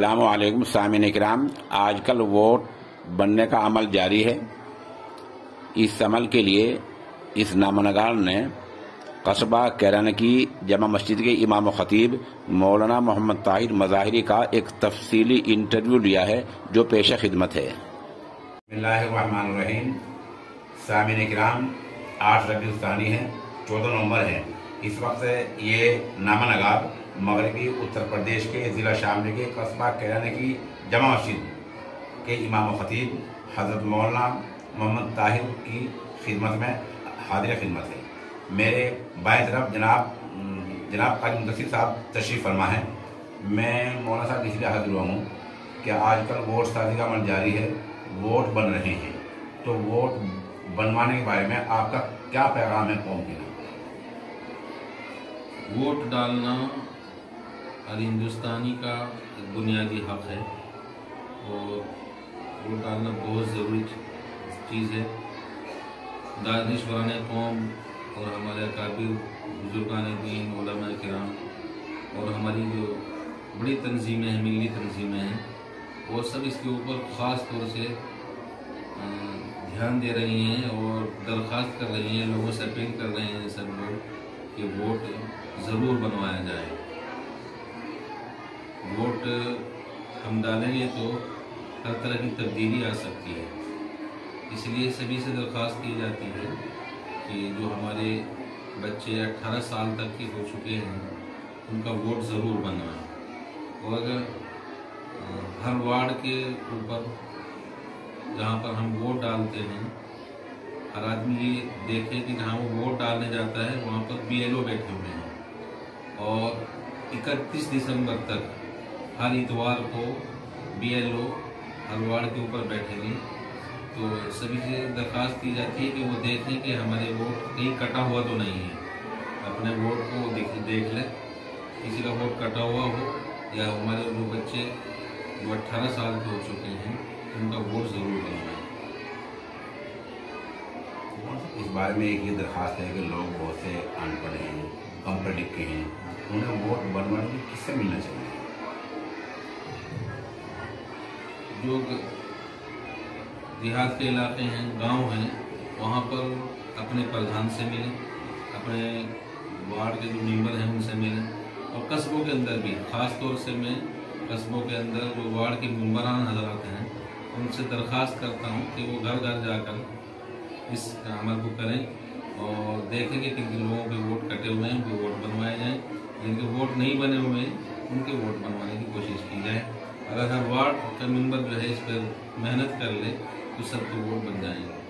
السلام علیکم سامعین کرام، آج کل ووٹ بننے کا عمل جاری ہے۔ اس عمل کے لیے اس نامہ نگار نے قصبہ کیرانہ کی جامع مسجد کے امام و خطیب مولانا محمد طاہر مظاہری کا ایک تفصیلی انٹرویو لیا ہے جو پیش خدمت ہے۔ بسم اللہ الرحمن الرحیم۔ سامعین کرام، 8 ربیع الثانی ہے، 14 نومبر ہے۔ اس وقت یہ نامہ نگار مغربی اتر پردیش کے ضلع شاملی کے قصبہ کیرانہ کی جامع مسجد کے امام و خطیب حضرت مولانا محمد طاہر کی خدمت میں حاضر خدمت ہے۔ میرے بائیں طرف جناب قاری مدثر صاحب تشریف فرما ہے۔ میں مولانا صاحب اس لیے حاضر ہوا ہوں کہ آج کل ووٹ سازی کا عمل جاری ہے، ووٹ بن رہے ہیں، تو ووٹ بنوانے کے بارے میں آپ کا کیا پیغام ہے قوم کے لیے؟ ووٹ ڈالنا ہر ہندوستانی کا ایک بنیادی حق ہے اور ووٹ ڈالنا بہت ضروری چیز ہے۔ دانشوران قوم اور ہمارے اکابر بزرگان دین، علماء کرام اور ہماری جو بڑی تنظیمیں ہیں، ملی تنظیمیں ہیں، وہ سب اس کے اوپر خاص طور سے دھیان دے رہی ہیں اور درخواست کر رہی ہیں، لوگوں سے اپیل کر رہے ہیں سب لوگ کہ ووٹ ضرور بنوایا جائے۔ ووٹ ہم ڈالیں گے تو ہر طرح کی تبدیلی آ سکتی ہے، اس لیے سبھی سے درخواست کی جاتی ہے کہ جو ہمارے بچے 18 سال تک کے ہو چکے ہیں ان کا ووٹ ضرور بنوائیں، اور ہر وارڈ کے اوپر جہاں پر ہم ووٹ ڈالتے ہیں ہر آدمی یہ دیکھے کہ جہاں وہ ووٹ ڈالنے جاتا ہے وہاں پر BLO بیٹھے ہوئے ہیں، اور 31 دسمبر تک ہر اتوار کو BLO ہر وارڈ کے اوپر بیٹھیں گے۔ تو سبھی سے درخواست کی جاتی ہے کہ وہ دیکھیں کہ ہمارے ووٹ کہیں کٹا ہوا تو نہیں ہے، اپنے ووٹ کو دیکھ لیں، کسی کا ووٹ کٹا ہوا ہو یا ہمارے جو بچے جو 18 سال کے ہو چکے ہیں ان کا ووٹ ضرور بنوائیں۔ اس بارے میں ایک یہ درخواست ہے کہ لوگ بہت سے ان پڑھ ہیں، کم پڑھ لکھے ہیں، انہیں ووٹ بنوانے کے کس سے ملنا چاہیے؟ جو دیہات کے علاقے ہیں، گاؤں ہیں، وہاں پر اپنے پردھان سے ملیں، اپنے وارڈ کے جو ممبر ہیں ان سے ملیں، اور قصبوں کے اندر بھی خاص طور سے میں قصبوں کے اندر جو وارڈ کے ممبران حضرات ہیں ان سے درخواست کرتا ہوں کہ وہ گھر گھر جا کر اس عمل کو کریں اور دیکھیں کہ کن کن لوگوں کے ووٹ کٹے ہوئے ہیں ان کے ووٹ بنوائے جائیں، جن کے ووٹ نہیں بنے ہوئے ہیں ان کے ووٹ بنوانے کی کوشش کی جائے۔ اگر ہر وارڈ کا ممبر جو ہے اس پر محنت کر لے تو سب کے ووٹ بن جائیں گے۔